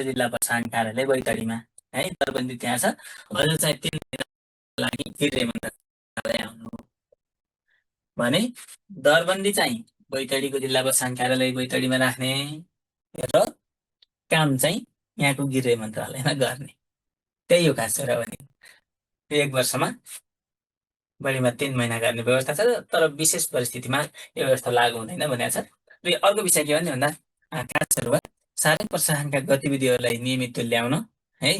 जिल्ला प्रशासन कार्यालय बैतडीमा है दरबन्दी त्यहाँ छ। हजुर चाहिँ 3 महिनाको लागि गृह मन्त्रालय आउनु भने दरबन्दी चाहिँ बैतडीको जिल्ला प्रशासन कार्यालय बैतडीमा राख्ने र काम चाहिँ यहाँको गृह मन्त्रालयमा गर्ने, त्यही हो खास कुरा भने। 1 वर्षमा बढीमा 3 महिना गर्ने व्यवस्था छ, तर विशेष परिस्थितिमा यो व्यवस्था लागू हुँदैन भनेको छ। र अर्को विषय के भन्ने भन्दा खास सुरुवात सार्वजनिक प्रशासनका गतिविधिहरूलाई नियमित तुल्याउन है,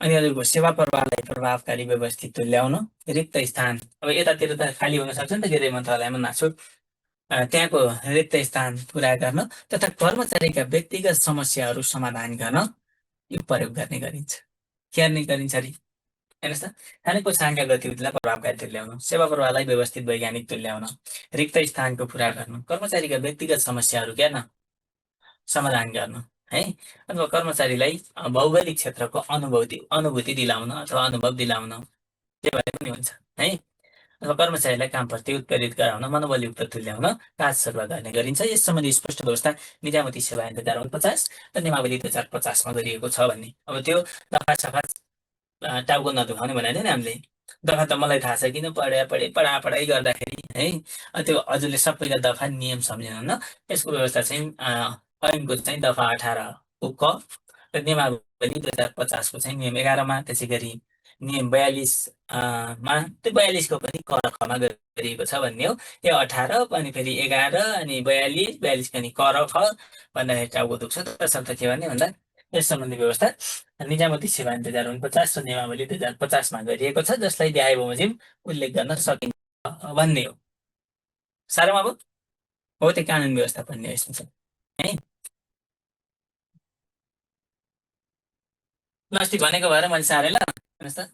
अनि हजुरको सेवा प्रवाहलाई प्रभावकारी व्यवस्थित तुल्याउन, रिक्त स्थान अब यतातिर त खाली हुन सक्छ नि त गृह मन्त्रालयमा नासो, त्यहाँको रिक्त स्थान पुरा गर्न तथा कर्मचारीका व्यक्तिगत समस्याहरू समाधान गर्न यो प्रयोग गर्ने गरिन्छ। के गर्ने गरिन्छ अरे हेर्नुहोस् त, सार्वजनिक प्रशासनका गतिविधिलाई प्रभावकारी तुल्याउन, सेवा प्रवाहलाई व्यवस्थित वैज्ञानिक तुल्याउन, रिक्त स्थानको पुरा गर्न, कर्मचारीका व्यक्तिगत समस्याहरू के गर्न समाधान गर्न है, अथवा कर्मचारीलाई भौगोलिक क्षेत्रको अनुभूति दिलाउन अथवा अनुभव दिलाउन जे भए पनि हुन्छ है, अथवा कर्मचारीलाई कामप्रति उत्प्रेरित गराउन, मनोबलयुक्त तुल्याउन काज सुरुवात गर्ने गरिन्छ। यस सम्बन्धी स्पष्ट व्यवस्था निजामती सेवा ऐन 2049 र नियमावली 2050 मा गरिएको छ भन्ने। अब त्यो दफा सफा टाउको नदुखाउने भनेको थियो नि हामीले, दफा त मलाई थाहा छ किन पढाइ गर्दाखेरि है, त्यो हजुरले सबैका दफा नियम सम्झिनुहुन्न। यसको व्यवस्था चाहिँ ऐनको चाहिँ दफा 18 को क र नियमावली 2050 को चाहिँ नियम 11 मा, त्यसै गरी नियम 42 मा त्यो 42 को पनि क र ख मा गरिएको छ भन्ने हो। यो 18 अनि फेरि 11 अनि 42 पनि क र ख भन्दाखेरि टाउको दुख्छ। तसर्थ के भन्ने भन्दा यस सम्बन्धी व्यवस्था निजामती सेवा ऐन 2049 र नियमावली 2050 मा गरिएको छ, जसलाई द्याए बमोजिम उल्लेख गर्न सकिन्छ भन्ने हो। साह्रो अब हो त्यो कानुन व्यवस्था भन्ने यस्तो छ है। अस्ति भनेको भएर मैले सारे ल हेर्नुहोस् त,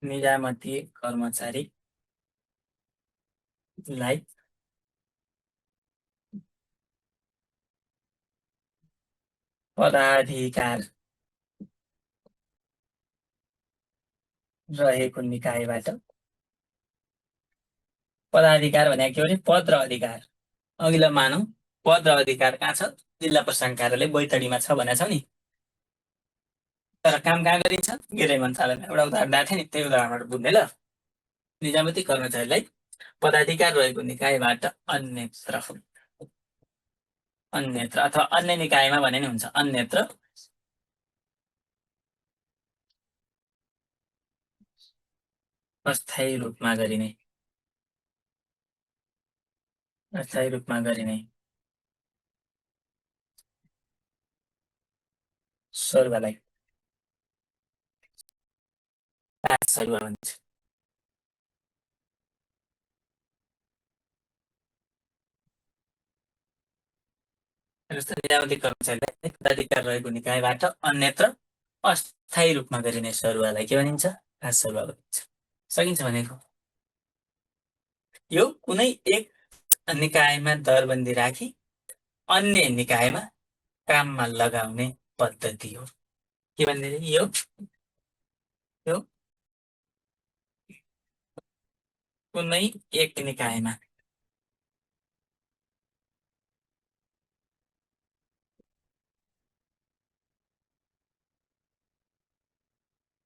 निजामती कर्मचारीलाई पदाधिकार रहेको निकायबाट, पदाधिकार भनेको के भने पद र अधिकार। अघिल्लो मानौँ पद र अधिकार कहाँ छ, जिल्ला प्रशासन कार्यालय बैतडीमा छ भनेको छ नि, तर काम कहाँ गरिन्छ गृह मन्त्रालयमा। एउटा उदाहरण दिएको थिएँ नि, त्यही उदाहरणबाट बुझ्ने ल। निजामती कर्मचारीलाई पदाधिकार रहेको निकायबाट अन्यत्र अथवा अन्य निकायमा भने नि हुन्छ, अन्यत्र अस्थायी रूपमा गरिने सरुवालाई सरुवा भन्छ। निजामती कर्मचारीलाई पदाधिकार रहेको निकायबाट अन्यत्र अस्थायी रूपमा गरिने सरुवालाई के भनिन्छ, खास सरुवा भनिन्छ। सकिन्छ भनेको यो कुनै एक निकायमा दरबन्दी राखी अन्य निकायमा काममा लगाउने पद्धति हो। के भन्ने यो कुनै एक निकायमा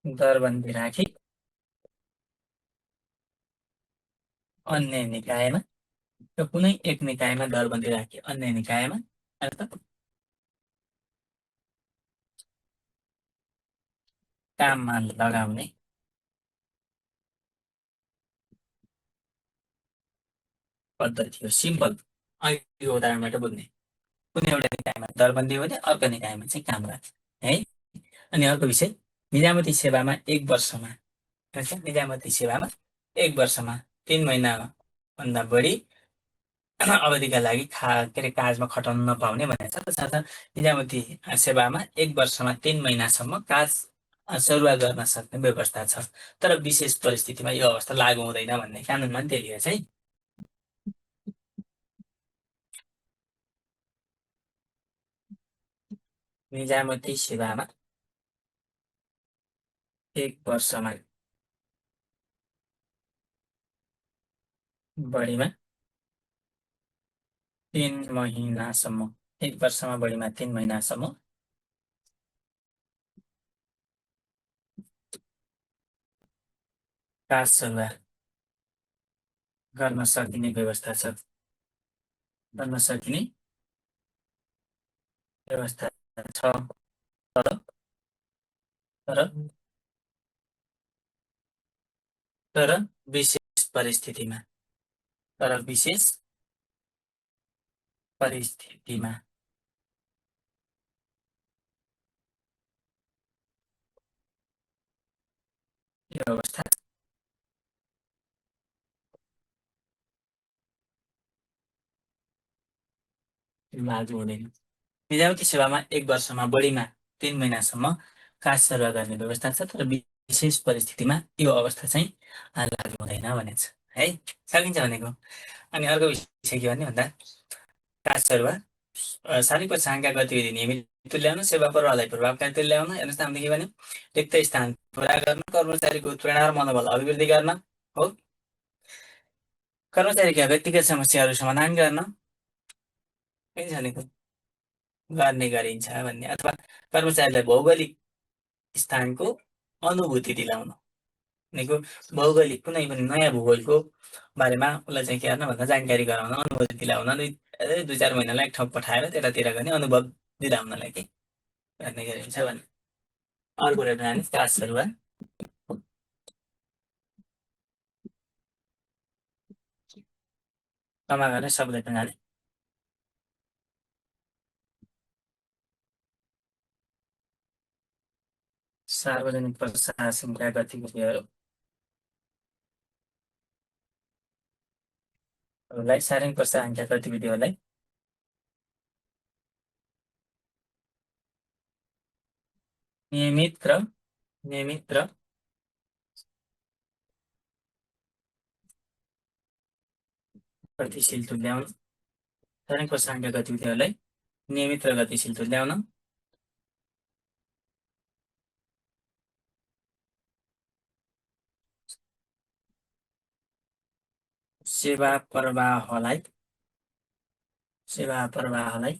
दरबन्दी राखी अन्य निकायमा, र कुनै एक निकायमा दरबन्दी राखी अन्य निकायमा काममा लगाउने पद्धति हो। सिम्पल अघिको उदाहरणबाट बुझ्ने, कुनै एउटा निकायमा दरबन्दी हो भने अर्को निकायमा चाहिँ काम गर्ने है। अनि अर्को विषय निजामती सेवामा 1 वर्षमा, निजामती सेवामा 1 वर्षमा 3 महिनाभन्दा बढी अवधिका लागि के अरे काजमा खटाउन नपाउने भनेको छ। तसर्थ निजामती सेवामा 1 वर्षमा 3 महिनासम्म काज सरुवा गर्न सक्ने व्यवस्था छ, तर विशेष परिस्थितिमा यो अवस्था लागू हुँदैन भन्ने कानुनमा नि त्यही छ है। निजामती सेवामा 1 वर्षमा बढीमा 3 महिनासम्म, 1 वर्षमा बढीमा 3 महिनासम्म काज सरुवा गर्न सकिने व्यवस्था छ, गर्न सकिने व्यवस्था छ। तर तर तर विशेष परिस्थितिमा, तर विशेष परिस्थितिमा यो व्यवस्था लागू हुँदैन। निजामती सेवामा 1 वर्षमा बढीमा 3 महिनासम्म काज सरुवा गर्ने व्यवस्था छ, तर विशेष परिस्थितिमा यो अवस्था चाहिँ लागू हुँदैन भनेको छ है। सकिन्छ भनेको। अनि अर्को विषय के भन्दा काज सरुवा शारीरिक वा साङ्घिक गतिविधि नियमित तुल्याउन, सेवा प्रवाहलाई प्रभावकारी तुल्याउन। हेर्नुहोस् त हामीले के भन्यौँ, रिक्त स्थान पुरा गर्न, कर्मचारीको उत्प्रेरणा र मनोबल अभिवृद्धि गर्न हो, कर्मचारीका व्यक्तिगत समस्याहरू समाधान गर्न भनेको गर्ने गरिन्छ भन्ने, अथवा कर्मचारीलाई भौगोलिक स्थानको अनुभूति दिलाउन भनेको भौगोलिक कुनै पनि नयाँ भूगोलको बारेमा उसलाई चाहिँ के गर्न भन्दा जानकारी गराउन, अनुभूति दिलाउन, 2-4 महिनालाई एक ठाउँ पठाएर त्यतातिर गर्ने अनुभव दिलाउनलाई के गर्ने गरिन्छ भन्ने। अर्को एउटा काज सरुवा क्षमा गर्ने शब्द प्रणाली सार्वजनिक प्रशासनका गतिविधिहरूलाई, सार्वजनिक प्रशासनका गतिविधिहरूलाई नियमित र गतिशील तुल्याउन, सार्वजनिक प्रशासनका गतिविधिहरूलाई नियमित र गतिशील तुल्याउन, सेवा प्रवाहलाई प्रभाव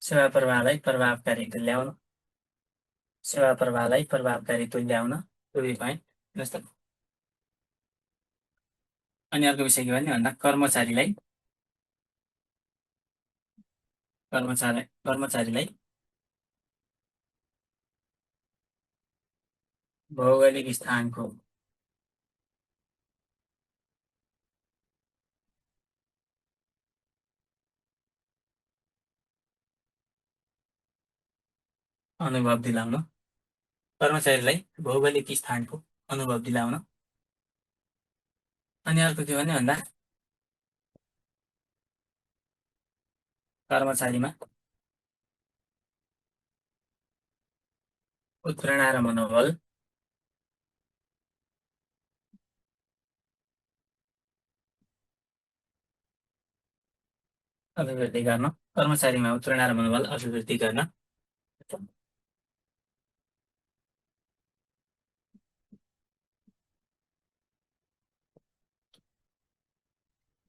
सेवा प्रवाहलाई प्रभावकारी तुल्याउन, सेवा प्रवाहलाई प्रभावकारी तुल्याउन, दुई पोइन्ट। हेर्नुहोस् त। अनि अर्को विषय के भन्दा कर्मचारीलाई भौगोलिक स्थानको अनुभव दिलाउन, कर्मचारीलाई भौगोलिक स्थानको अनुभव दिलाउन। अनि अर्को के भन्दा कर्मचारीमा उत्प्रेरणा र मनोबल अभिवृद्धि गर्न, कर्मचारीमा उत्प्रेरणा र मनोबल अभिवृद्धि गर्न।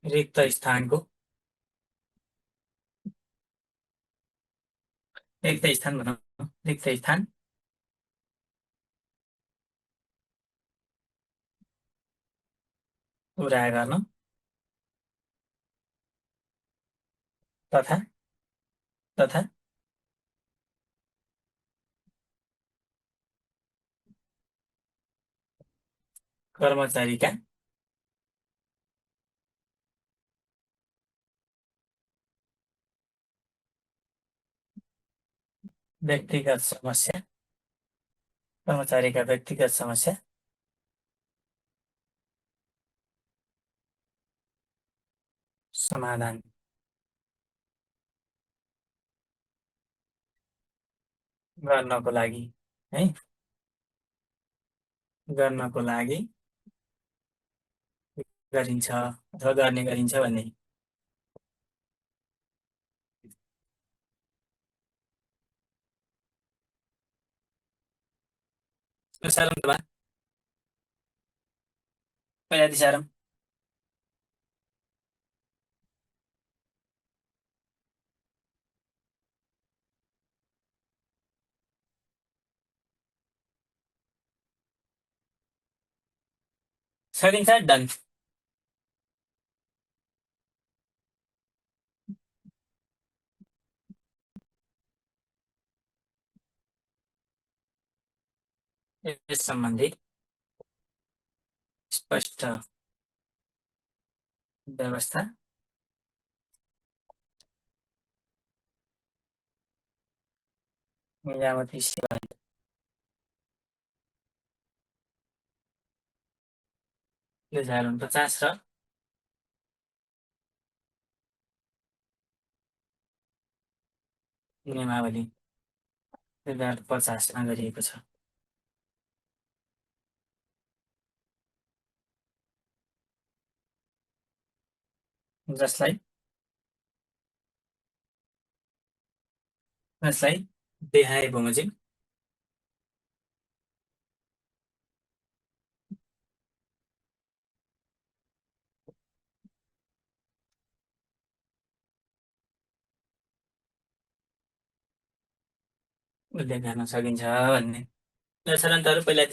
रिक्त स्थानको रिक्त स्थान भनौँ, रिक्त स्थान पुरा गर्न तथा कर्मचारीका व्यक्तिगत समस्या समाधान गर्नको लागि है, गर्नको लागि गरिन्छ अथवा गर्ने गरिन्छ भन्ने। सारम त बा पहिला दिसारम सकिन्छ डन। यस सम्बन्धी स्पष्ट व्यवस्था मिलावटी सेवा 2049 र नियमावली 2050मा गरिएको छ। जसलाई देहाय बमोजिम उल्लेख गर्न सकिन्छ भन्ने दर्शनन्तहरू पहिला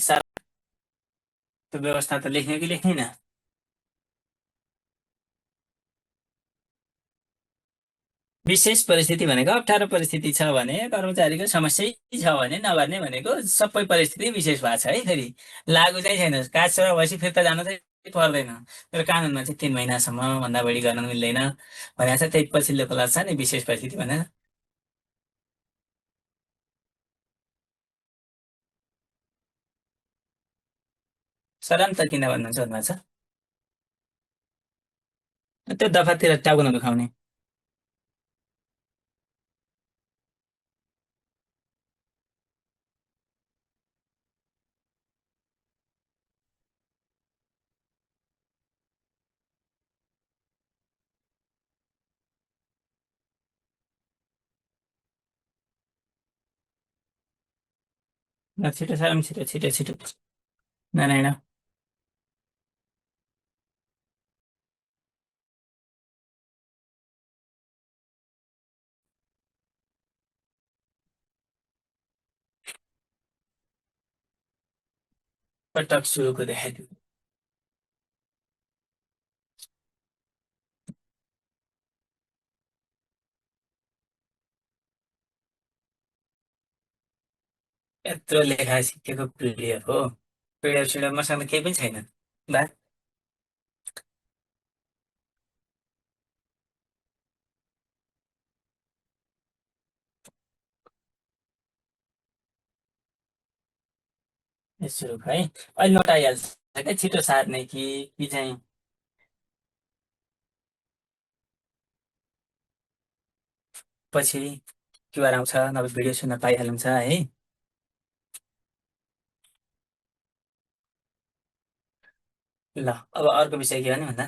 त्यो व्यवस्था त लेख्ने कि लेख्दैन? विशेष परिस्थिति भनेको अप्ठ्यारो परिस्थिति छ भने, कर्मचारीको समस्या छ भने नगर्ने भनेको सबै परिस्थिति विशेष भएको छ है। फेरि लागु चाहिँ छैन, काज सेवा भएपछि फिर्ता जानु चाहिँ पर्दैन, तर कानुनमा चाहिँ 3 महिनासम्म भन्दा बढी गर्न मिल्दैन भनेको छ। त्यही पछिल्लो क्लास छ नि विशेष परिस्थिति भनेर। सरान्त किन भन्नुहुन्छ भन्नुभएको छ? त्यो दफातिर टाउको नदुखाउने। छिटो सारम, छिटो छिटो छिटो नारायण। पटक सुरुको देखाइदियो। यत्रो लेखा सिकेको पिडिएफ हो। पिडिएफ सिडिएफ मसँग केही पनि छैन बा। सुरु है अहिले नोट आइहाल्छ क्या, छिटो सार्ने कि चाहिँ पछि क्युआर आउँछ, नभए भिडियो सुन्न पाइहाल्नुहुन्छ है। ल अब अर्को विषय के भने भन्दा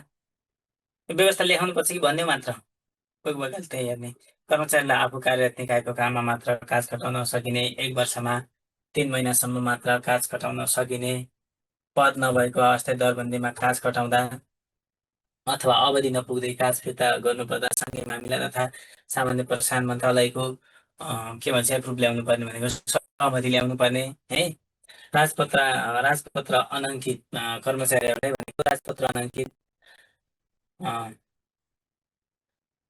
यो व्यवस्था लेखाउनु पर्छ कि भन्ने मात्र कोही कोही त्यही हेर्ने। कर्मचारीलाई आफू कार्यरत निकायको काममा मात्र काज खटाउन सकिने, 1 वर्षमा 3 महिनासम्म मात्र काज खटाउन सकिने, पद नभएको अस्थायी दरबन्दीमा काज खटाउँदा अथवा अवधि नपुग्दै काज फिर्ता गर्नुपर्दा सङ्घीय मामिला तथा सामान्य प्रशासन मन्त्रालयको के भन्छ एप्रुभ ल्याउनु पर्ने भनेको सहमति ल्याउनु पर्ने है। राजपत्र राजपत्र अनङ्कित कर्मचारीहरूलाई भनेको राजपत्र अनङ्कित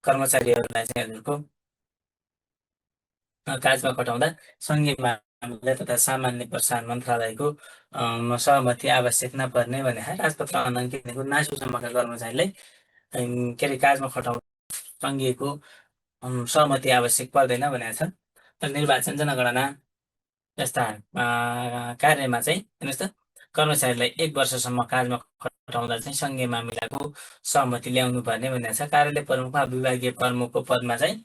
कर्मचारीहरूलाई चाहिँ हजुरको काजमा खटाउँदा सङ्घीय मामिला तथा सामान्य प्रशासन मन्त्रालयको सहमति आवश्यक नपर्ने भने राजपत्र अनङ्कित भनेको नासुसम्मका कर्मचारीलाई के अरे काजमा खटाउँदा सङ्घीयको सहमति आवश्यक पर्दैन भनेको छ। निर्वाचन जनगणना जस्ता कार्यमा चाहिँ हेर्नुहोस् त, कर्मचारीलाई 1 वर्षसम्म काजमा खटाउँदा चाहिँ सङ्घीय मामिलाको सहमति ल्याउनु पर्ने भनेको छ। कार्यालय प्रमुख वा विभागीय प्रमुखको पदमा चाहिँ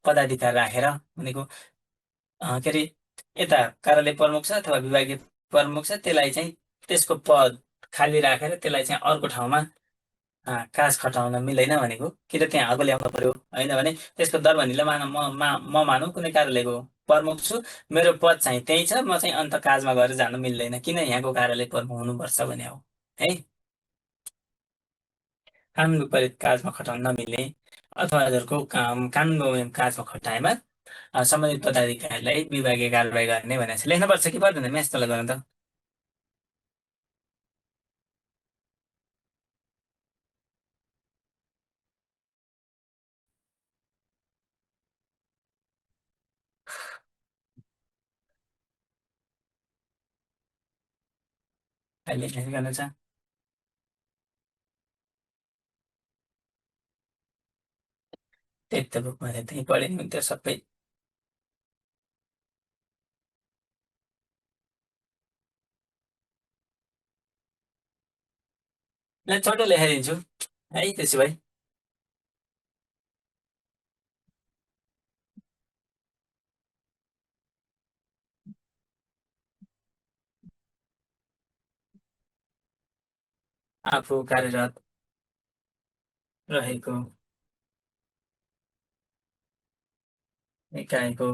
पदाधिकार राखेर भनेको के अरे यता कार्यालय प्रमुख छ अथवा विभागीय प्रमुख छ, त्यसलाई चाहिँ त्यसको पद खाली राखेर त्यसलाई चाहिँ अर्को ठाउँमा काज खटाउन मिल्दैन भनेको, कि त त्यहाँ अर्को ल्याउनु पर्यो, होइन भने त्यसको दरबन्दीलाई म मानौँ कुनै कार्यालयको प्रमुख छु, मेरो पद चाहिँ त्यही छ, म चाहिँ अन्त काजमा गएर जानु मिल्दैन, किन यहाँको कार्यालय प्रमुख हुनुपर्छ भने हो है। कानुन विपरीत काजमा खटाउन नमिल्ने अथवा हजुरको कानुन बमोजिम काजमा खटाएमा सम्बन्धित पदाधिकारीलाई विभागीय कारबाही गर्ने भनेको छ। लेख्नुपर्छ कि पर्दैन म्यास तल गर्नु त? अहिले म्यास गर्नु छ? त्यही त बुकमा त्यही पढ्यो नि त्यो सबै। ल छोटो लेखाइदिन्छु है त्यसो भए। आफू कार्यरत रहेको इकाइको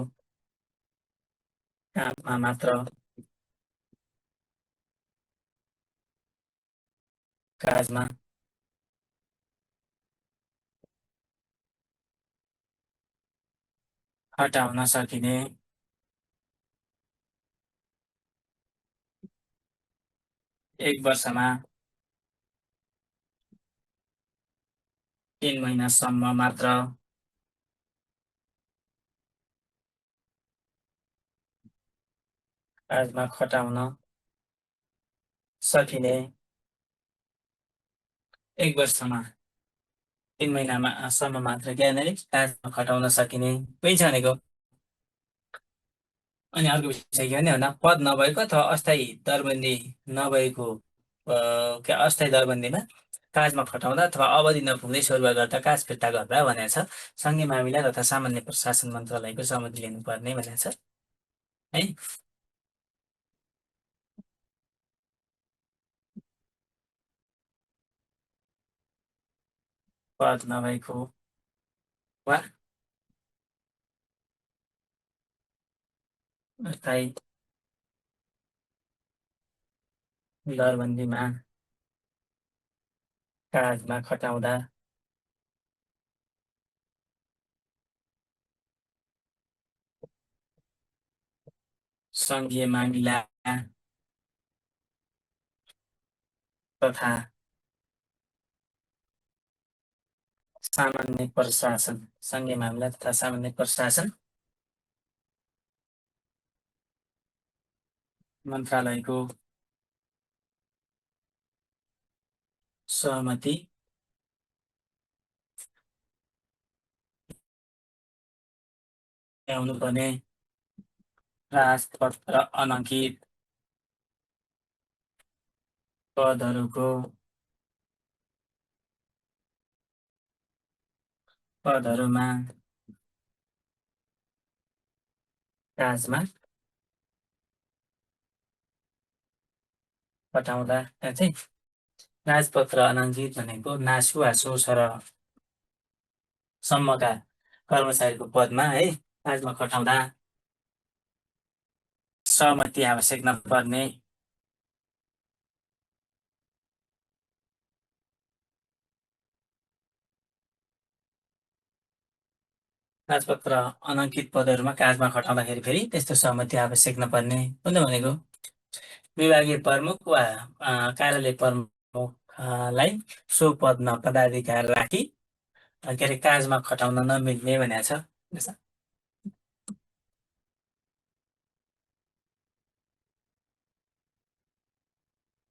काममा मात्र काजमा हटाउन सकिने 1 वर्षमा 3 महिनासम्म मात्र काजमा खटाउन सकिने 1 वर्षमा 3 महिनामा सम्म मात्र के भने काजमा खटाउन सकिने कोही छ भनेको। अनि अर्को विषय के भन्दा पद नभएको अथवा अस्थायी दरबन्दी नभएको के अस्थायी दरबन्दीमा काजमा खटाउँदा अथवा अवधि नपुग्दै सरुवा गर्दा काज फिर्ता गर्दा भनेको छ। सङ्घीय मामिला तथा सामान्य प्रशासन मन्त्रालयको सहमति लिनुपर्ने भनेको छ है। पद नभएको वा अस्थायी दरबन्दीमा काजमा खटाउँदा सङ्घीय मामिला तथा सामान्य प्रशासन सङ्घीय मामिला तथा सामान्य प्रशासन मन्त्रालयको सहमति ल्याउनुपर्ने राजपत्र अनङ्कित पदहरूको पदहरूमा काजमा पठाउँदा त्यहाँ चाहिँ राजपत्र अनङ्कित भनेको नासु वा सो सम्मका कर्मचारीको पदमा है काजमा खटाउँदा सहमति आवश्यक नपर्ने राजपत्र अनङ्कित पदहरूमा काजमा खटाउँदाखेरि फेरि त्यस्तो सहमति आवश्यक नपर्ने कुन भनेको विभागीय प्रमुख वा कार्यालय प्रमुखलाई सो पदमा पदाधिकार राखी के अरे काजमा खटाउन नमिल्ने भनेको छ।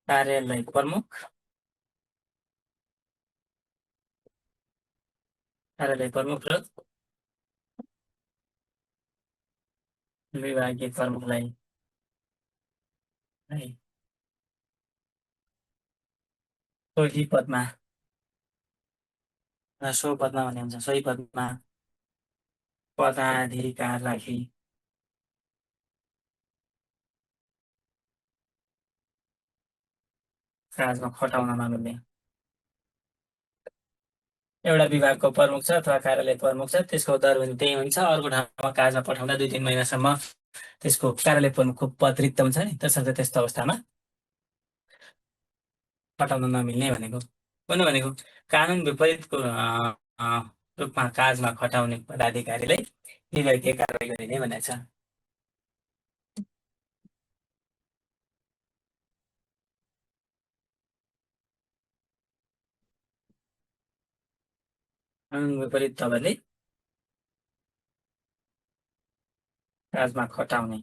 कार्यालय प्रमुख र विभागीय प्रमुखलाई है सोही पदमा सो पदमा भन्ने हुन्छ सोही पदमा पदाधिकार राखी काजमा खटाउन नमिल्ने एउटा विभागको प्रमुख छ अथवा कार्यालय प्रमुख छ, त्यसको दरबन्दी त्यही हुन्छ। अर्को ठाउँमा काजमा पठाउँदा 2-3 महिनासम्म त्यसको कार्यालय प्रमुखको पद रिक्त हुन्छ नि, त्यसर्थ त्यस्तो अवस्थामा पठाउन नमिल्ने भनेको। कुन भनेको कानुन विपरीतको रूपमा काजमा खटाउने पदाधिकारीलाई विभागीय कारवाही गरिने भनेको छ। कानुन विपरीत तपाईँले काजमा खटाउने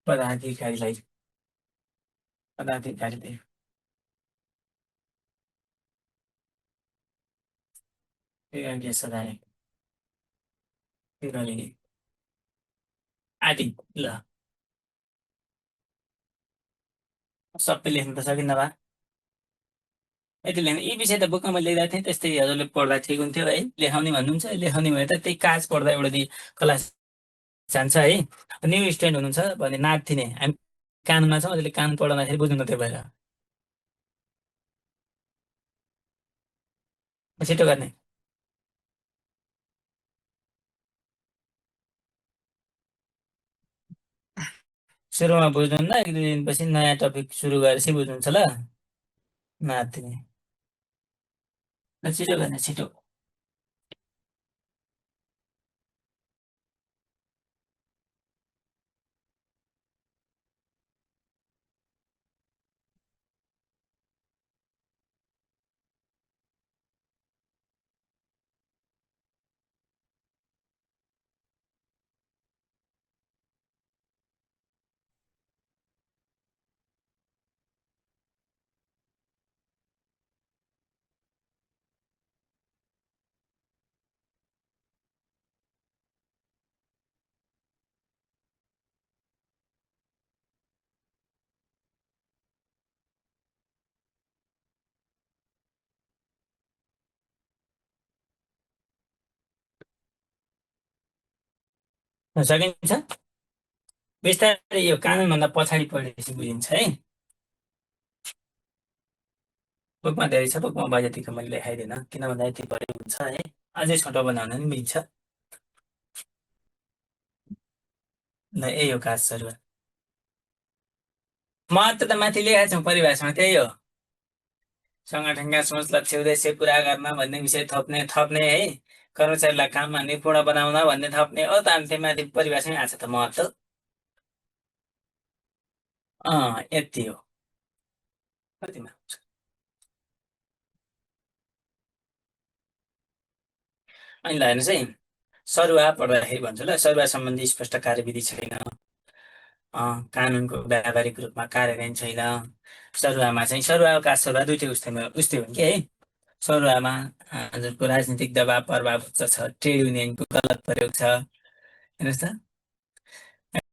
पदाधिकारीलाई पदाधिकारीले विभागीय सजाय गरिने आदि। ल सबै लेख्नु त सकिन्न बा, यति लेख्नु। यी विषय त बुकमा मैले लेख्दा थिएँ, त्यस्तै हजुरले पढ्दा ठिक हुन्थ्यो है। लेखाउने भन्नुहुन्छ, लेखाउने भयो त त्यही काज पढ्दा एउटा दुई क्लास जान्छ है। न्यू स्टुडेन्ट हुनुहुन्छ भने नाति नै हामी कानुनमा छौँ, अहिले कानुन पढाउँदाखेरि बुझ्नु न, त्यो भएर छिटो गर्ने। सुरुमा बुझ्नुहुन्न, 1-2 दिनपछि नयाँ टपिक सुरु गरेपछि बुझ्नुहुन्छ ल। नाति नै छिटो गर्ने, छिटो। सकिन्छ। बिस्तारै यो कानुनभन्दा पछाडि पढेपछि बुझिन्छ है। बुकमा धेरै छ, बुकमा भयो जतिको मैले लेखाइदिएन, किन भन्दा यति बढी हुन्छ है। अझै छोटो बनाउन नि मिल्छ। ल यही हो काज सरुवा। महत्त्व त माथि लेखाएको छौँ परिभाषामा, त्यही हो। सङ्गठनका सोच, लक्ष्य, उद्देश्य पुरा गर्न भन्ने विषय थप्ने थप्ने है। कर्मचारीलाई काममा निपुण बनाउन भन्ने थप्ने हो त। हामी त्यही माथि परिभाषामै आएको छ त महत्त्व। यति हो। कतिमा अनि ल हेर्नुहोस् है, सरुवा पढ्दाखेरि भन्छु ल। सरुवा सम्बन्धी स्पष्ट कार्यविधि छैन, कानुनको व्यावहारिक रूपमा कार्यान्वयन छैन। सरुवामा चाहिँ सरुवा सरुवा दुइटै उस्तै हुन् कि है। सरुवामा हजुरको राजनीतिक दबाव प्रभाव छ, ट्रेड युनियनको गलत प्रयोग छ। हेर्नुहोस् त,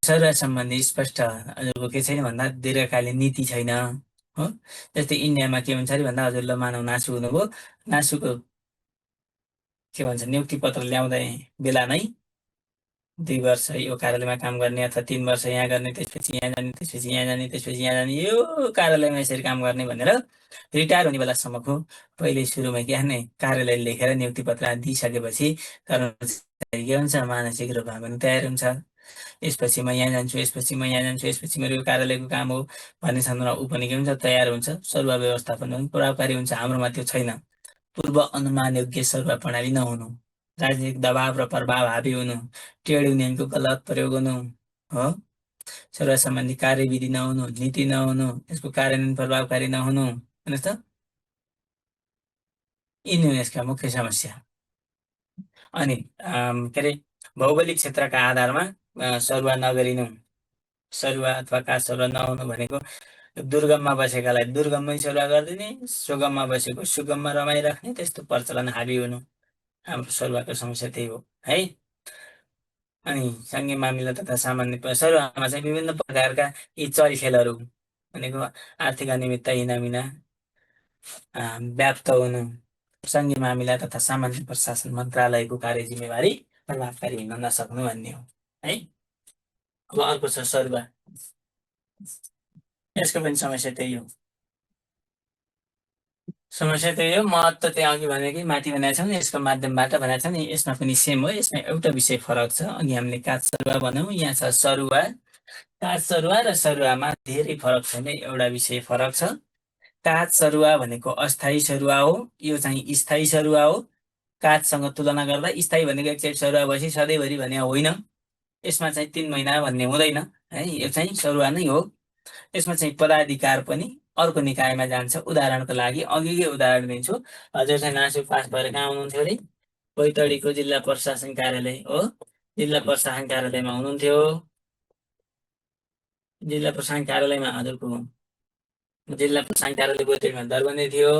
सरुवा सम्बन्धी स्पष्ट हजुरको के छैन भन्दा दीर्घकालीन नीति छैन हो। जस्तै इन्डियामा के हुन्छ अरे भन्दा हजुरले मानव नासु हुनुभयो, नासुको के भन्छ नियुक्ति पत्र ल्याउँदै बेला नै 2 वर्ष यो कार्यालयमा काम गर्ने अथवा 3 वर्ष यहाँ गर्ने, त्यसपछि यहाँ जाने, त्यसपछि यहाँ जाने, त्यसपछि यहाँ जाने, यो कार्यालयमा यसरी काम गर्ने भनेर रिटायर हुने बेलासम्मको पहिले सुरुमा के गर्ने कार्यालय लेखेर नियुक्ति पत्र दिइसकेपछि कर्मचारी के हुन्छ मानसिक रूपमा पनि तयार हुन्छ। यसपछि म यहाँ जान्छु, यसपछि म यहाँ जान्छु, यसपछि मेरो यो कार्यालयको काम हो भन्ने सन्दर्भमा ऊ पनि के हुन्छ तयार हुन्छ। सरुवा व्यवस्थापन पनि प्रभावकारी हुन्छ। हाम्रोमा त्यो छैन। पूर्व अनुमान योग्य सरुवा प्रणाली नहुनु, राजनीतिक दबाव र प्रभाव हाबी हुनु, ट्रेड युनियनको गलत प्रयोग हुनु हो, सरुवा सम्बन्धी कार्यविधि नहुनु, नीति नहुनु, यसको कार्यान्वयन प्रभावकारी नहुनु। हेर्नुहोस् त, यिनी हुन् यसका मुख्य समस्या। अनि के अरे भौगोलिक क्षेत्रका आधारमा सरुवा नगरिनु, सरुवा अथवा काठ सरुवा नहुनु भनेको दुर्गममा बसेकालाई दुर्गममै सरुवा गरिदिने, सुगममा बसेको सुगममा रमाइराख्ने, त्यस्तो प्रचलन हाबी हुनु। हाम्रो सरुवाको समस्या त्यही हो है। अनि सङ्घीय मामिला तथा सामान्य सरुवामा चाहिँ विभिन्न प्रकारका यी चलखेलहरू भनेको आर्थिक अनियमितता इनामिना व्याप्त हुनु, सङ्घीय मामिला तथा सामान्य प्रशासन मन्त्रालयको कार्य जिम्मेवारी प्रभावकारी हुन नसक्नु भन्ने हो है। अब अर्को छ सरुवा। यसको पनि समस्या त्यही हो। समस्या त्यही हो, महत्त्व त्यहाँ अघि भनेकै माथि भनेको छौँ नि, यसको माध्यमबाट भनेको छ नि, यसमा पनि सेम हो। यसमा एउटा विषय फरक छ। अघि हामीले काठ सरुवा भन्यौँ, यहाँ छ सरुवा। काठ सरुवा र सरुवामा धेरै फरक छैन, एउटा विषय फरक छ। काठ सरुवा भनेको अस्थायी सरुवा हो, यो चाहिँ स्थायी सरुवा हो। काठसँग तुलना गर्दा स्थायी भनेको एकचोटि सरुवा भएपछि सधैँभरि भने होइन। यसमा चाहिँ 3 महिना भन्ने हुँदैन है, यो चाहिँ सरुवा नै हो। यसमा चाहिँ पदाधिकार पनि अर्को निकायमा जान्छ। उदाहरणको लागि अघिकै उदाहरण दिन्छु। हजुर चाहिँ नासु पास भएर कहाँ हुनुहुन्थ्यो अरे? बैतडीको जिल्ला प्रशासन कार्यालय हो, जिल्ला प्रशासन कार्यालयमा हुनुहुन्थ्यो। जिल्ला प्रशासन कार्यालयमा हजुरको जिल्ला प्रशासन कार्यालय बैतडीमा दरबन्दी थियो।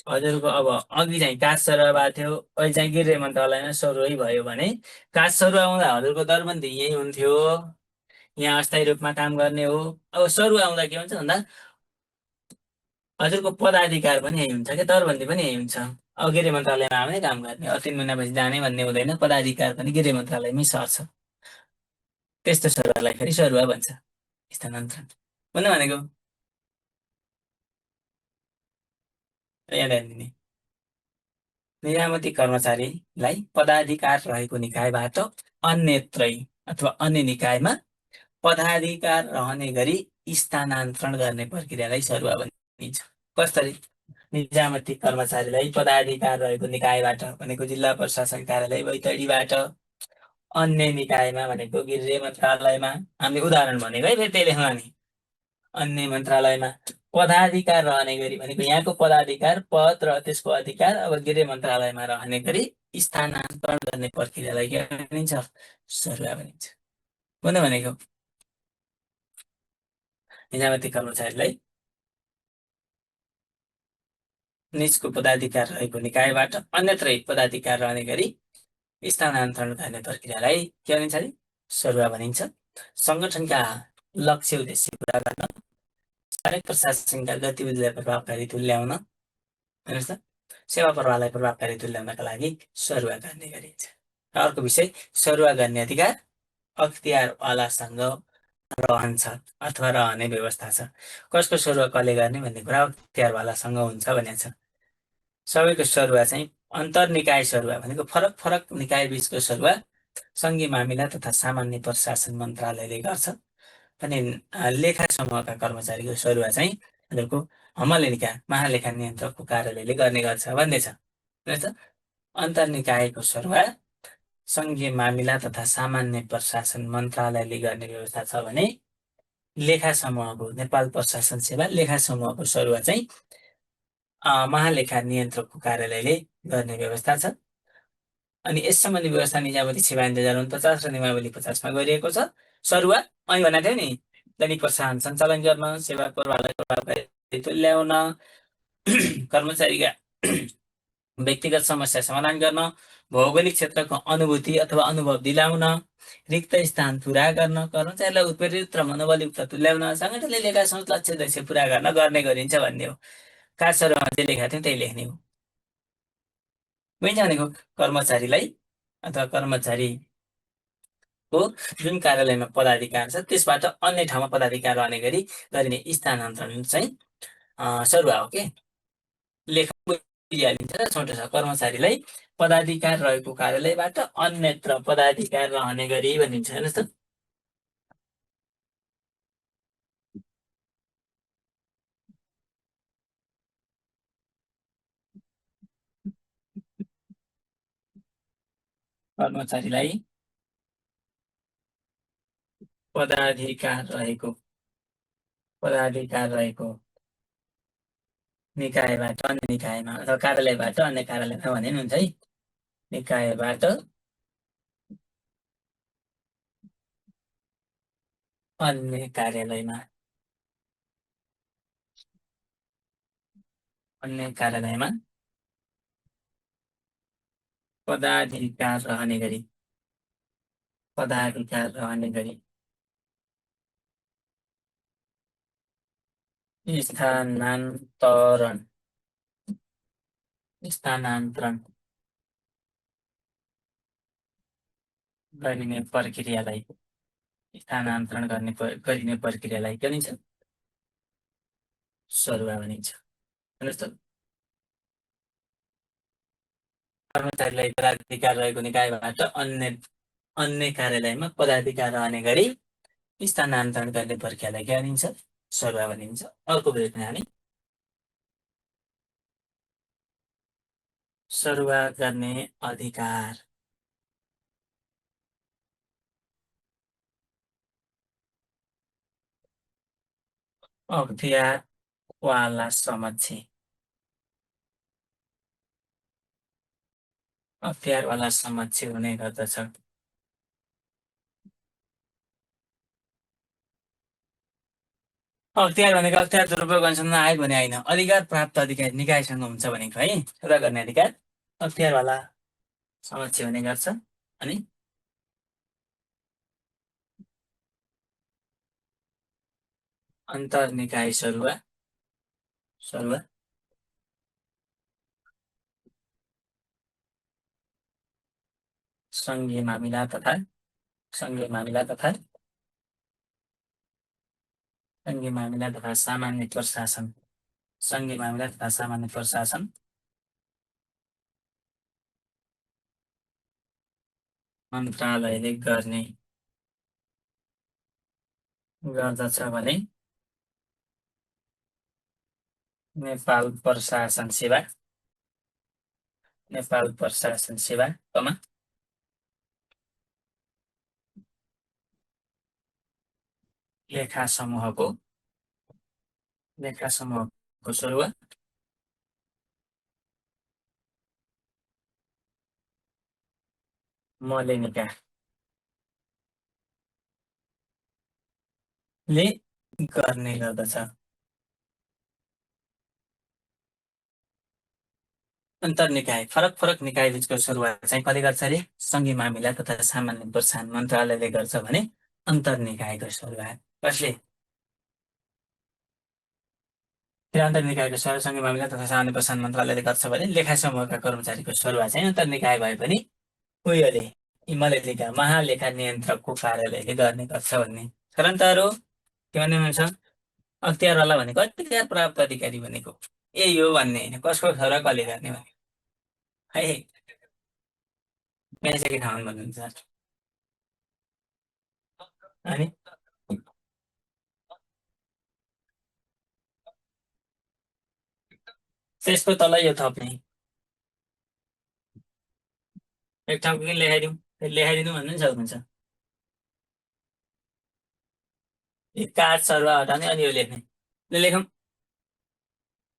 हजुरको अब अघि चाहिँ काठ सरुवा भएको थियो, अहिले चाहिँ गृह मन्त्रालयमा सरुवै भयो भने काठ सरुवा आउँदा हजुरको दरबन्दी यही हुन्थ्यो, यहाँ अस्थायी रूपमा काम गर्ने हो। अब सरुवा आउँदा के हुन्छ भन्दा हजुरको पदाधिकार पनि यही हुन्छ क्या, दरबन्दी पनि यही हुन्छ। अब गृह मन्त्रालयमा आउने काम गर्ने, 3 महिनापछि जाने भन्ने हुँदैन, पदाधिकार पनि गृह मन्त्रालयमै सर्छ। त्यस्तो सरुवालाई फेरि सरुवा भन्छ, स्थानान्तरण भन्नु भनेको याद दिने। नियामती कर्मचारीलाई पदाधिकार रहेको निकायबाट अन्यत्रै अथवा अन्य निकायमा पदाधिकार रहने गरी स्थानान्तरण गर्ने प्रक्रियालाई सरुवा भनिन्छ। कसरी? निजामती कर्मचारीलाई पदाधिकार रहेको निकायबाट भनेको जिल्ला प्रशासन कार्यालय बैतडीबाट अन्य निकायमा भनेको गृह मन्त्रालयमा, हामीले उदाहरण भनेको है, फेरि त्यही लेख्नु नि, अन्य मन्त्रालयमा पदाधिकार रहने गरी भनेको यहाँको पदाधिकार पद र त्यसको अधिकार अब गृह मन्त्रालयमा रहने गरी स्थानान्तरण गर्ने प्रक्रियालाई के भनिन्छ? सरुवा भनिन्छ। कुन भनेको निजामती कर्मचारीलाई निजको पदाधिकार रहेको निकायबाट अन्यत्रै पदाधिकार रहने गरी स्थानान्तरण गर्ने प्रक्रियालाई के भनिन्छ अरे? सरुवा भनिन्छ। संगठनका लक्ष्य उद्देश्य पुरा गर्न, सार्वजनिक प्रशासनका गतिविधिलाई प्रभावकारी तुल्याउन, हेर्नुहोस् त, सेवा प्रवाहलाई प्रभावकारी तुल्याउनका लागि सरुवा गर्ने गरिन्छ। अर्को विषय, सरुवा गर्ने अधिकार अख्तियारवालासँग रहन्छ अथवा रहने व्यवस्था छ। कसको सरुवा कसले गर्ने भन्ने कुरा अख्तियारवालासँग हुन्छ भनेको छ। सबैको सरुवा चाहिँ अन्तर्निकाय सरुवा भनेको फरक फरक निकाय बीचको सरुवा सङ्घीय मामिला तथा सामान्य प्रशासन मन्त्रालयले गर्छ भने लेखा समूहका कर्मचारीको सरुवा चाहिँ हजुरको हमलेखा महालेखा नियन्त्रकको कार्यालयले गर्ने गर्छ भन्ने छ। अन्तर्निकायको सरुवा सङ्घीय मामिला तथा सामान्य प्रशासन मन्त्रालयले गर्ने व्यवस्था छ भने लेखा समूहको नेपाल प्रशासन सेवा लेखा समूहको सरुवा चाहिँ महालेखा नियन्त्रकको कार्यालयले गर्ने व्यवस्था छ। अनि यस सम्बन्धी व्यवस्था निजामती सेवा ऐन 2049 र नियमावली 50 गरिएको छ। सरुवा अहिले भनेको थियो नि, दैनिक प्रशासन सञ्चालन गर्न, सेवा प्रवाहलाई प्रभावकारी तुल्याउन, कर्मचारीका व्यक्तिगत समस्या समाधान गर्न, भौगोलिक क्षेत्रको अनुभूति अथवा अनुभव दिलाउन, रिक्त स्थान पुरा गर्न, कर्मचारीलाई उत्प्रेरित र मनोबलयुक्त तुल्याउन, सङ्गठनले लेखा सोच लक्ष्य उद्देश्य पुरा गर्ने गरिन्छ भन्ने हो। खास सरुवामा जे लेखेको थियो त्यही लेख्ने हो। बुझिन्छ भनेको कर्मचारीलाई अथवा कर्मचारीको जुन कार्यालयमा पदाधिकार छ त्यसबाट अन्य ठाउँमा पदाधिकार रहने गरी गरिने स्थानान्तरण चाहिँ सरुवा हो के। लेख बुझिहालिन्छ र छोटो छ, कर्मचारीलाई पदाधिकार रहेको कार्यालयबाट अन्यत्र पदाधिकार रहने गरी भनिन्छ। हेर्नुहोस् त, कर्मचारीलाई पदाधिकार रहेको निकायबाट अन्य निकायमा अथवा कार्यालयबाट अन्य कार्यालयमा भने नि हुन्छ है। निकायबाट अन्य कार्यालयमा पदाधिकार रहने गरी स्थानान्तरण गरिने प्रक्रियालाई के भनिन्छ? सरुवा भनिन्छ। हेर्नुहोस् त, कर्मचारीलाई उत्तराधिकार रहेको निकायबाट अन्य अन्य कार्यालयमा पदाधिकार रहने गरी स्थानान्तरण गर्ने प्रक्रियालाई के भनिन्छ? सरुवा भनिन्छ। अर्को बुझ्ने हामी सरुवा गर्ने अधिकार। अख्तियार वाला समक्ष। अख्तियार वाला समक्ष हुने गर्दछ। अख्तियार भनेको अख्तियार दुरुपयोग गर्नसम्म आयो भने होइन, अधिकार प्राप्त अधिकारी निकायसँग हुन्छ भनेको है। सरुवा गर्ने अधिकार अख्तियार वाला समक्ष हुने गर्छ। अनि अन्तर निकाय सरुवा। सरुवा सङ्घीय मामिला तथा सङ्घीय मामिला तथा सङ्घीय मामिला तथा सामान्य प्रशासन। सङ्घीय मामिला तथा सामान्य प्रशासन मन्त्रालयले गर्ने गर्दछ भने नेपाल प्रशासन सेवा। नेपाल प्रशासन सेवा, लेखा समूहको सरुवा मलेनिका ले गर्ने गर्दछ। अन्तर निकाय फरक फरक निकाय बिचको सुरुवात चाहिँ कसले गर्छ अरे? सङ्घीय मामिला तथा सामान्य प्रशासन मन्त्रालयले गर्छ भने अन्तर निकायको सुरुवात कसले? अन्तर निकायको सङ्घीय मामिला तथा सामान्य प्रशासन मन्त्रालयले गर्छ भने लेखा समूहका कर्मचारीको सुरुवात चाहिँ अन्तर निकाय भए पनि उयोले मलेनिका महालेखा नियन्त्रकको कार्यालयले गर्ने गर्छ भन्ने खरन्तहरू के भन्ने हुन्छ? अख्तियारवाला भनेको अधिकार प्राप्त अधिकारी भनेको यही हो भन्ने होइन, कसको सरुवा कसले गर्ने भने है मेसेकै ठाउँमा भन्नुहुन्छ। अनि त्यसको तल यो थप्ने एक ठाउँको किन लेखाइदिनु भन्नु नि सक्नुहुन्छ। यो काठ सरुवा हटाउने अनि यो लेख्ने, लेखौँ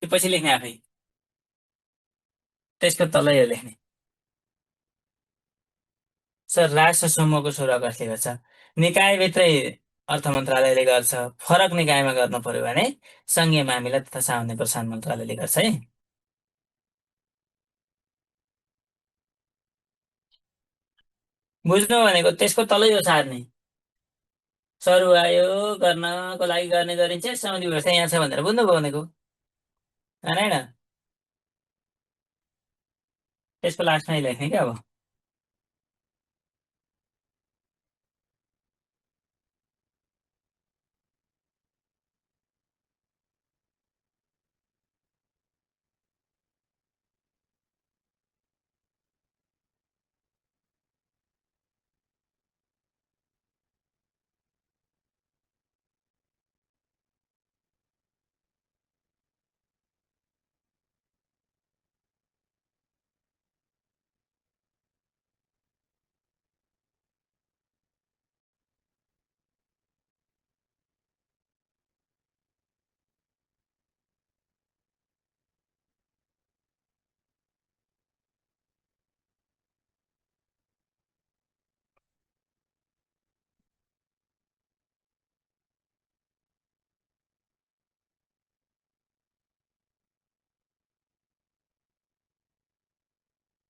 त्यो पछि लेख्ने आफै, त्यसको तल यो लेख्ने। सर राष्ट्र समूहको सरुवा कसले गर्छ? निकायभित्रै अर्थ मन्त्रालयले गर्छ। फरक निकायमा गर्नु पर्यो भने सङ्घीय मामिला तथा सामान्य प्रशासन मन्त्रालयले गर्छ है। बुझ्नु भनेको त्यसको तलै यो सार्ने सरुवा यो गर्नको लागि गर्ने गरिन्छ सम्बन्धी व्यवस्था यहाँ छ भनेर बुझ्नुभयो भनेको होइन? त्यसको लास्टमै लेख्ने क्या अब।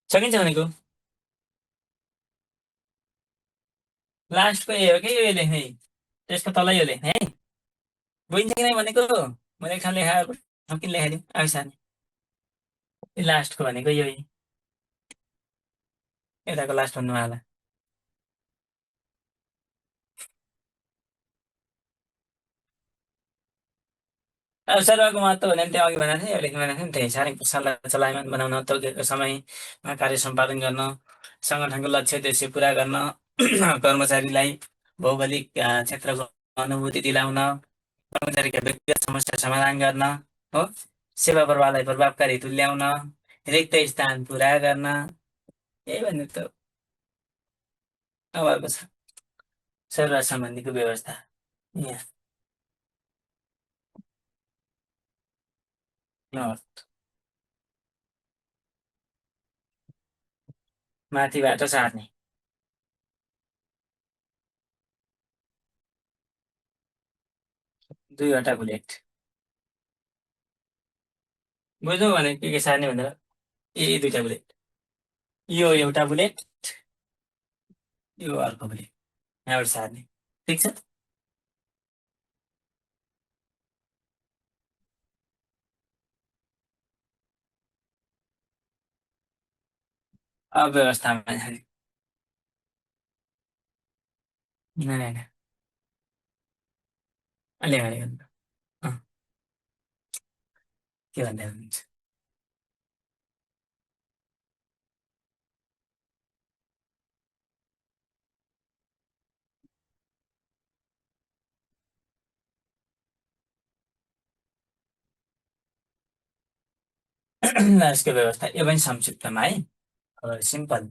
सकिन्छ भनेको लास्टको यो हो कि यो लेख्ने, त्यसको तलै यो लेख्ने है। बुझिन्छ कि नै भनेको? मैले एक ठाउँ लेखाएको ठाउँ किन लेखाइदिउँ आफै सार्ने। लास्टको भनेको यही, यताको लास्ट भन्नु होला। अब सरुवाको महत्त्व भने त्यो अघि भनेको थिएँ, लेख्न भनेको थिएँ नि, त्यही सार्वजनिक प्रशासनलाई चलायमान बनाउन, तोकेको समयमा कार्य सम्पादन गर्न, सङ्गठनको लक्ष्य उद्देश्य पुरा गर्न, कर्मचारीलाई भौगोलिक क्षेत्रको अनुभूति दिलाउन, कर्मचारीका व्यक्तिगत समस्या समाधान गर्न, हो, सेवा प्रवाहलाई प्रभावकारी तुल्याउन, रिक्त स्थान पुरा गर्न, यही भन्ने त अब अर्को छ सरुवा सम्बन्धीको व्यवस्था। यहाँ ल, माथिबाट सार्ने, दुईवटा बुलेट बुझ्नु भने के सार्ने भनेर, यी दुईटा बुलेट, यो एउटा बुलेट, यो अर्को बुलेट, यहाँबाट सार्ने, ठिक छ। अब व्यवस्थामा जाने, होइन होइन, अलि अगाडि गर्नु। अँ, के भन्दै हुनुहुन्छ? यसको व्यवस्था यो पनि संक्षिप्तमा है, अब सिम्पल,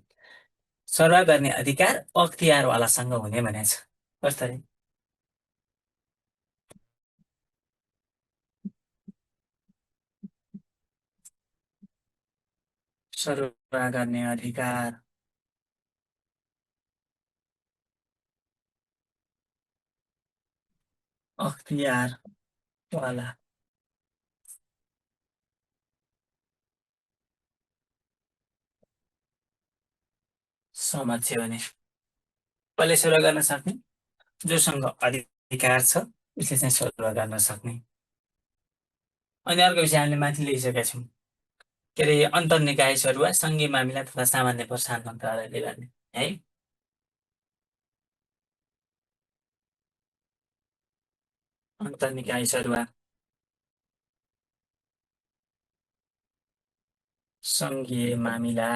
सरुवा गर्ने अधिकार अख्तियारवालासँग हुने भनेको छ। कसरी? सरुवा गर्ने अधिकार अख्तियारवाला समक्ष भने कसले सरुवा गर्न सक्ने? जोसँग अधिकार छ उसले चाहिँ सरुवा गर्न सक्ने। अनि अर्को विषय हामीले माथि लेखिसकेका छौँ, के अरे अन्तर्निकाय सरुवा सङ्घीय मामिला तथा सामान्य प्रशासन मन्त्रालयले गर्ने है। अन्तर्निकाय सरुवा सङ्घीय मामिला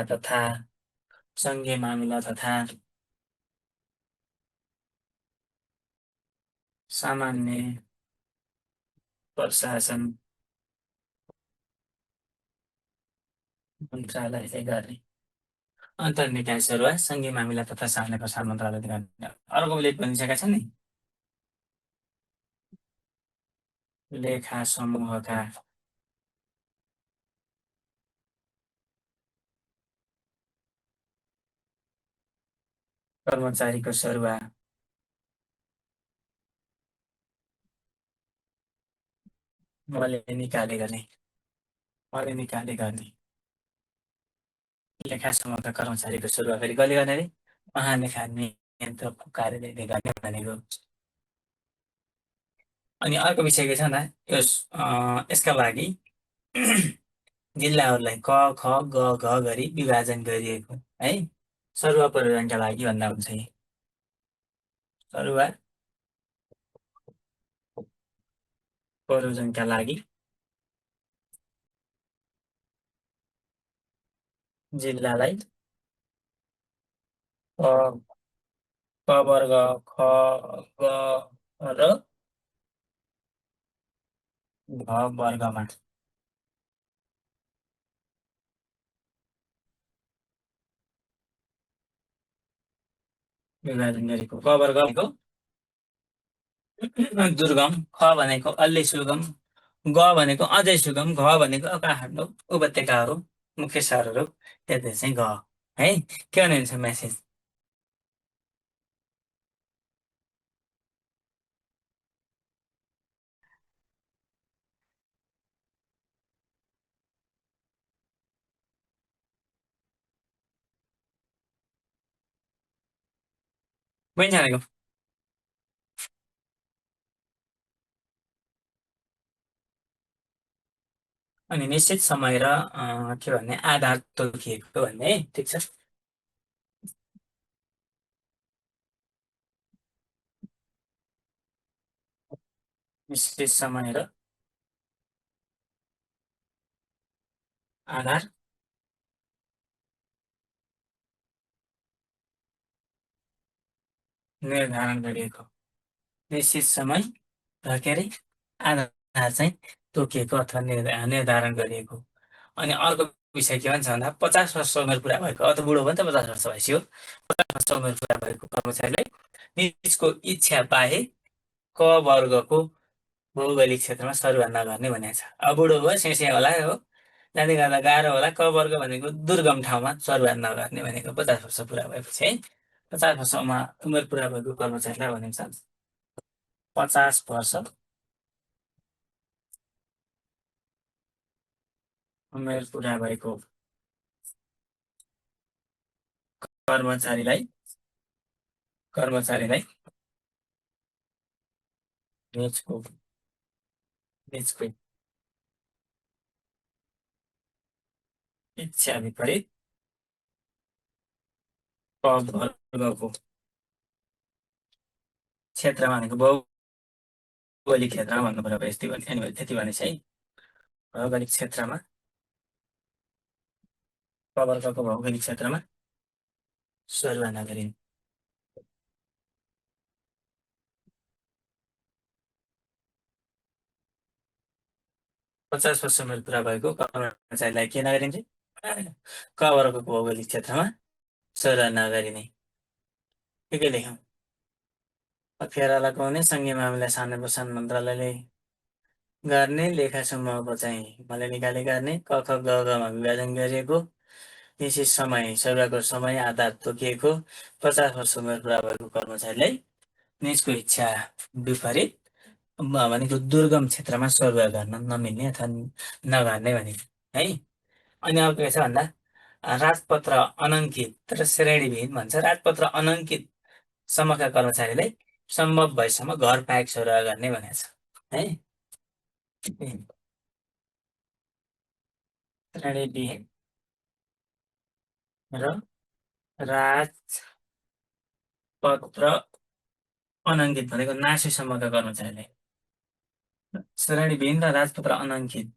तथा सामान्य प्रशासन मन्त्रालयले गर्ने। अन्तर्निकाय सरुवा सङ्घीय मामिला तथा सामान्य प्रशासन मन्त्रालयले गर्ने। अर्को लेख भनिसकेका छन् नि, लेखा समूहका कर्मचारीको सरुवा मैले निकाले गर्ने, लेखा समूहका कर्मचारीको सरुवा फेरि कहिले गर्ने अरे? महालेखा नियन्त्रकको कार्यालयले गर्ने भनेको। अनि अर्को विषय के छ भन्दा यसका लागि जिल्लाहरूलाई क ख ग घ गरी विभाजन गरिएको है। सरुवा परियोजनाका लागि भन्दा हुन्छ कि सरुवा परियोजनाका लागि जिल्लालाई क वर्ग ख ग र घ वर्गमा विभाजन गरेको। क वर्ग भनेको दुर्गम, ख भनेको अलि सुगम, ग भनेको अझै सुगम, घ भनेको काठमाडौँ उपत्यकाहरू मुख्य सहरहरू, त्यति चाहिँ घ है। के भन्नुहुन्छ मेसेज? बुझ्छ भनेको? अनि निश्चित समय र के भन्ने आधार तोकिएको भन्ने, ठिक छ। निश्चित समय र आधार निर्धारण गरिएको निश्चित समय र के अरे आधार चाहिँ तोकिएको अथवा निर्धारण गरिएको। अनि अर्को विषय के भन्छ भन्दा 50 वर्ष उमेर पुरा भएको अथवा बुढो भयो नि त 50 वर्ष भएपछि हो 50 वर्ष उमेर पुरा भएको कर्मचारीलाई निजको इच्छा बाहेक क वर्गको भौगोलिक क्षेत्रमा सरुवा नगर्ने भनेको छ। अब बुढो भयो सेसे होला हो जाँदै गर्दा गाह्रो होला क वर्ग भनेको दुर्गम ठाउँमा सरुवा नगर्ने भनेको 50 वर्ष पुरा भएपछि है 50 वर्षमा उमेर पुरा भएको कर्मचारीलाई भनिन्छ 50 वर्ष उमेर पुरा भएको कर्मचारीलाई निजको निजको इच्छा विपरीत क वर्गको क्षेत्रमा भनेको भौगोलिक क्षेत्रमा भन्नु पर्यो यति भने त्यति भनेपछि है भौगोलिक क्षेत्रमा क वर्गको भौगोलिक क्षेत्रमा सरुवा नगरिने 50 वर्ष उमेर पुरा भएको कर्मचारीलाई के नगरिन्छ क वर्गको भौगोलिक क्षेत्रमा सरुवा नगरिने के लेखौँ अप्ठ्यारा लगाउने सङ्घीय मामिला साना प्रशासन मन्त्रालयले गर्ने लेखा समूहको चाहिँ मैले निकाले गर्ने क ख ग घमा विभाजन गरिएको निश्चित समय सरुवाको समय आधार तोकिएको 50 वर्ष उमेर पुरा भएको कर्मचारीलाई निजको इच्छा विपरीत भनेको दुर्गम क्षेत्रमा सरुवा गर्न नमिल्ने अथवा नगर्ने भनेको है। अनि अब के छ भन्दा राजपत्र अनङ्कित र श्रेणीविहीन भन्छ राजपत्र अनङ्कित सम्मका कर्मचारीलाई सम्भव भएसम्म घर पाएक सरुवा गर्ने भनेको छ है। श्रेणीविहीन र राजपत्र अनङ्कित भनेको नासीसम्मका कर्मचारीलाई श्रेणीविहीन र राजपत्र अनङ्कित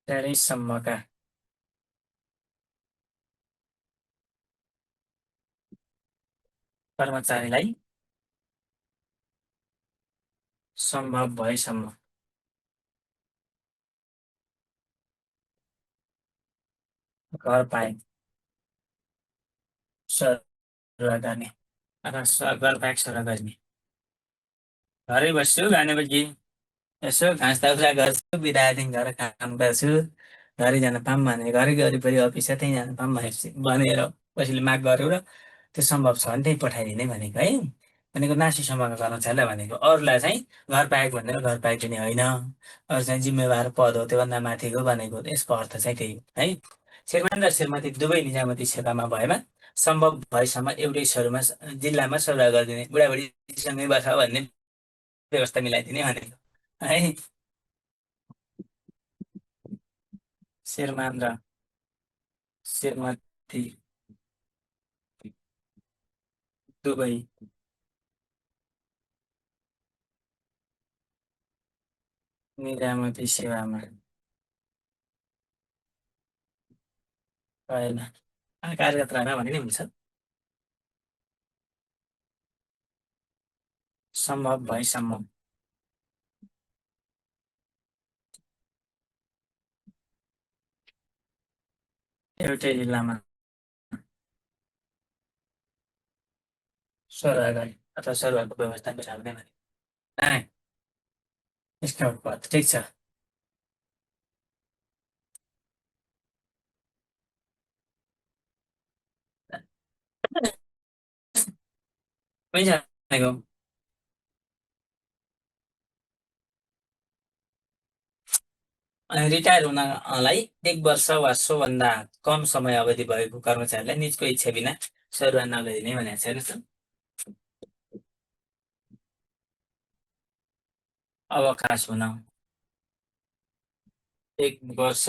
श्रेणीसम्मका कर्मचारीलाई सम्भव भएसम्म घर पाएक सरुवा गर्ने अथवा घर पाएक सरुवा गर्ने घरै बस्छु भनेपछि यसो घाँस दाउरा गर्छु बिदादेखि गएर काम गर्छु घरै जान पाऊँ भने घरै वरिपरि अफिस छ त्यहीँ जान पाऊँ भनेर कसैले माग गर्यो र त्यो सम्भव छ भने त्यही पठाइदिने भनेको है भनेको नासीसम्मका कर्मचारीलाई भनेको अरूलाई चाहिँ घर पाएको भनेर घर पाएको पनि होइन अरू चाहिँ जिम्मेवार पद हो त्योभन्दा माथिको भनेको यसको अर्थ चाहिँ त्यही हो है। श्रीमान र श्रीमती दुवै निजामती सेवामा भएमा सम्भव भएसम्म एउटै सरुमा जिल्लामा सरुवा गरिदिने बुढाबुढीसँगै बस भन्ने व्यवस्था मिलाइदिने भनेको है। श्रीमान र श्रीमती दुवै निजामती सेवामा भएन कार्यरत रहन भने नि हुन्छ सम्भव भएसम्म एउटै जिल्लामा सरुवा गर्ने अथवा सरुवाको व्यवस्था मिलाउने भने यसको अर्थ ठिक छ। भनेको अनि रिटायर हुनलाई 1 वर्ष वा सोभन्दा कम समय अवधि भएको कर्मचारीलाई निजको इच्छा बिना सरुवा नगरिने भनेको छ हेर्नुहोस् अवकाश हुन 1 वर्ष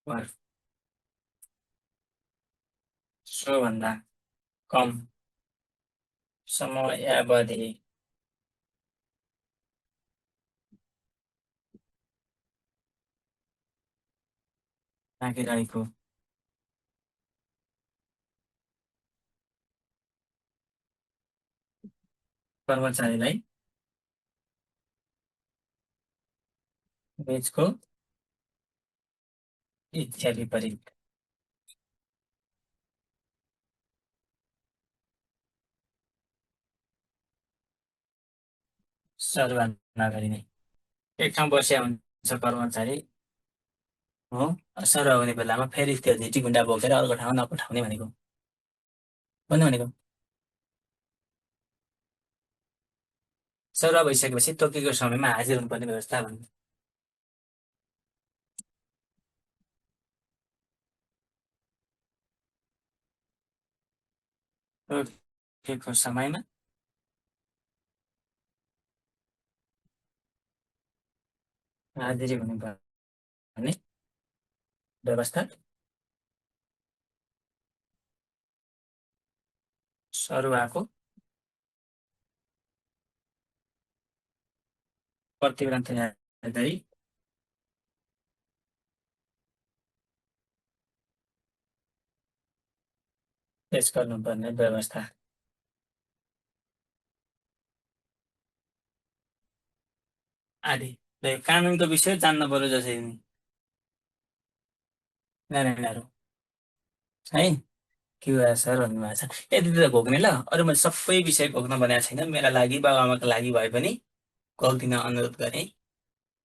वा सोभन्दा कम समयावधि बाँकी रहेको कर्मचारीलाई बीचको इच्छा विपरीत सरुवा नगरिने। एक ठाउँ बसिया हुन्छ कर्मचारी हो, सरुवा हुने बेलामा फेरि त्यो झिटी गुन्डा बोकेर अर्को ठाउँमा नपठाउने भनेको भन्नु भनेको। सरुवा भइसकेपछि तोकेको समयमा हाजिर हुनुपर्ने व्यवस्था भन्नु। तोकेको समयमा हाजिरी हुनुपर्ने व्यवस्था सरुवाको प्रतिवेदन तयार गरी पेश गर्नुपर्ने व्यवस्था। आदि कानुनको विषय जान्न पर्यो जसरी नि नारायणहरू है क्युआर सर भन्नुभएको छ। यति त घोक्ने ल, अरू मैले सबै विषय घोक्न भनेको छैन। मेरा लागि बाबुआमाको लागि भए पनि घोक्दिन अनुरोध गरेँ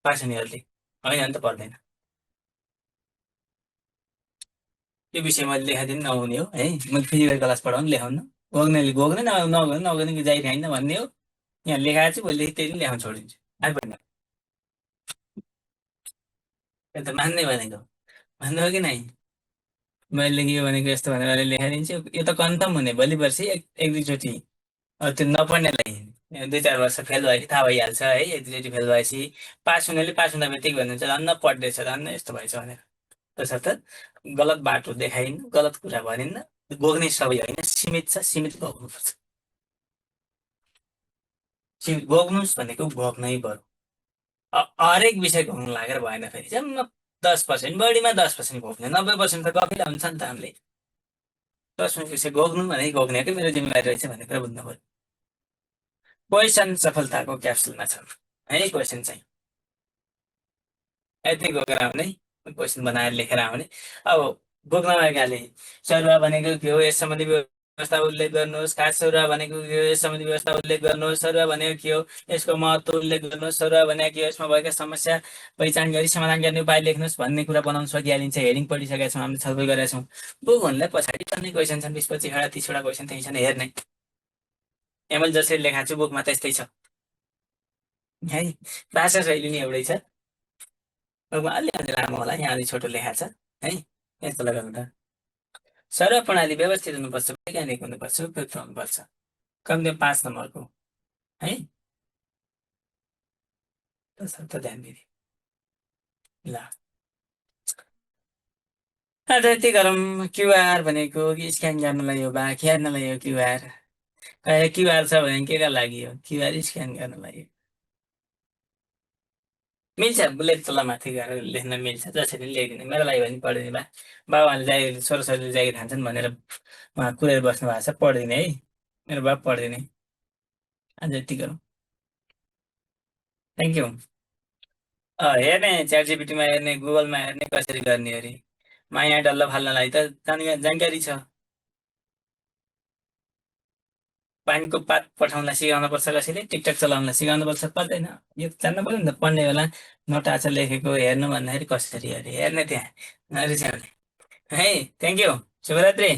पासनीहरूले, होइन भने त पर्दैन। यो विषय मैले लेखाइदिनु नहुने हो है, मैले फिजिकल क्लास पढाउनु लेखाउनु, घोक्नेले घोक्ने नघोक्ने नघोक्ने कि जाइ होइन भन्ने हो। यहाँ लेखाएको छु, भोलि त्यही लेखाउन छोडिदिन्छु आइपर्दैन। यो त मान्ने भनेको भन्नु हो कि नै, मैले लेखेको भनेको यस्तो भनेर अहिले लेखाइदिन्छु। यो त कन्फर्म हुने भोलि पर्सि एक दुईचोटि त्यो नपढ्नेलाई 2-4 वर्ष फेल भएपछि थाहा भइहाल्छ है। एकचोटि फेल भएपछि पास हुनेले पास हुँदा बित्तिकै भन्नुहुन्छ धन्न पढ्दैछ, धन्न यस्तो भएछ भनेर। तसर्थ गलत बाटो देखाइन्न, गलत कुरा भनिन्न। गोग्ने सबै होइन, सीमित छ, सीमित भोग्नुपर्छ। सीमित भोग्नुहोस् भनेको भोग्नै पर्यो। हरेक विषय घोक्न लागेर भएन। फेरि जम्मा 10%, बढीमा 10% घोक्ने, 90% त गफिला हुन्छ नि त हामीले। 10% विषय घोक्नु भने घोक्नेकै मेरो जिम्मेवारी रहेछ भन्ने कुरा बुझ्नु पर्यो। क्वेसन सफलताको क्याप्सुलमा छ है। क्वेसन चाहिँ यति बोकेर आउने, क्वेसन बनाएर लेखेर आउने। अब बोक्न लागेकाले सरुवा भनेको के हो, यस सम्बन्धी व्यवस्था उल्लेख गर्नुहोस्। खास सरुवा भनेको के हो, यस सम्बन्धी व्यवस्था उल्लेख गर्नुहोस्। सरुवा भनेको के हो, यसको महत्त्व उल्लेख गर्नुहोस्। सरुवा भनेको के हो, यसमा भएका समस्या पहिचान गरी समाधान गर्ने उपाय लेख्नुहोस् भन्ने कुरा बनाउन सकिहालिन्छ। हेडिङ पढिसकेका छौँ, हामीले छलफल गरेका छौँ। बुक हुनलाई पछाडि टन्नै क्वेसन छन्, 20-25वटा 30वटा क्वेसन त्यही छन्, हेर्ने। यहाँ मैले जसरी लेखाएको छु बुकमा त्यस्तै छ है। भाषा शैली नै एउटै छ, अलि लामो होला, यहाँ अलि छोटो लेखा छ है। यस्तो लगाउँदा सरुवा प्रणाली व्यवस्थित हुनुपर्छ, वैज्ञानिक हुनुपर्छ, उपयुक्त हुनुपर्छ, कमसेकम 5 नम्बरको है। तसर्थ ध्यान दिने ल। आज यति गरौँ। क्युआर भनेको स्क्यान गर्नलाई हो, बाँकी हेर्नलाई हो क्युआर। क्युआर छ भने के का लागि हो, क्युआर स्क्यान गर्नलाई हो। मिल्छ, बुलेट तल माथि गरेर लेख्न मिल्छ, जसरी लेखिदिने। मेरो लागि भने पढिदिने। बाबाले जागिर छोराछोरीले जागिर खान्छन् भनेर उहाँ कुरेर बस्नु भएको छ, पढिदिने है। मेरो बाबा पढिदिने। आज यति गरौँ। Thank you. हेर्ने च्याटजिपिटीमा हेर्ने, गुगलमा हेर्ने कसरी गर्ने अरे। माया डल्लो फाल्नलाई त जानकारी छ। पानीको पात पठाउनलाई सिकाउन पर्छ कसैले, टिकटक चलाउनलाई सिकाउनु पर्छ, पर्दैन। यो जान्नु पर्यो नि त। पढ्ने बेला नोट लेखेको हेर्नु भन्दाखेरि कसरी अरे हेर्ने, त्यहाँ नरिसाउने है। थ्याङ्क यू, शुभरात्रि।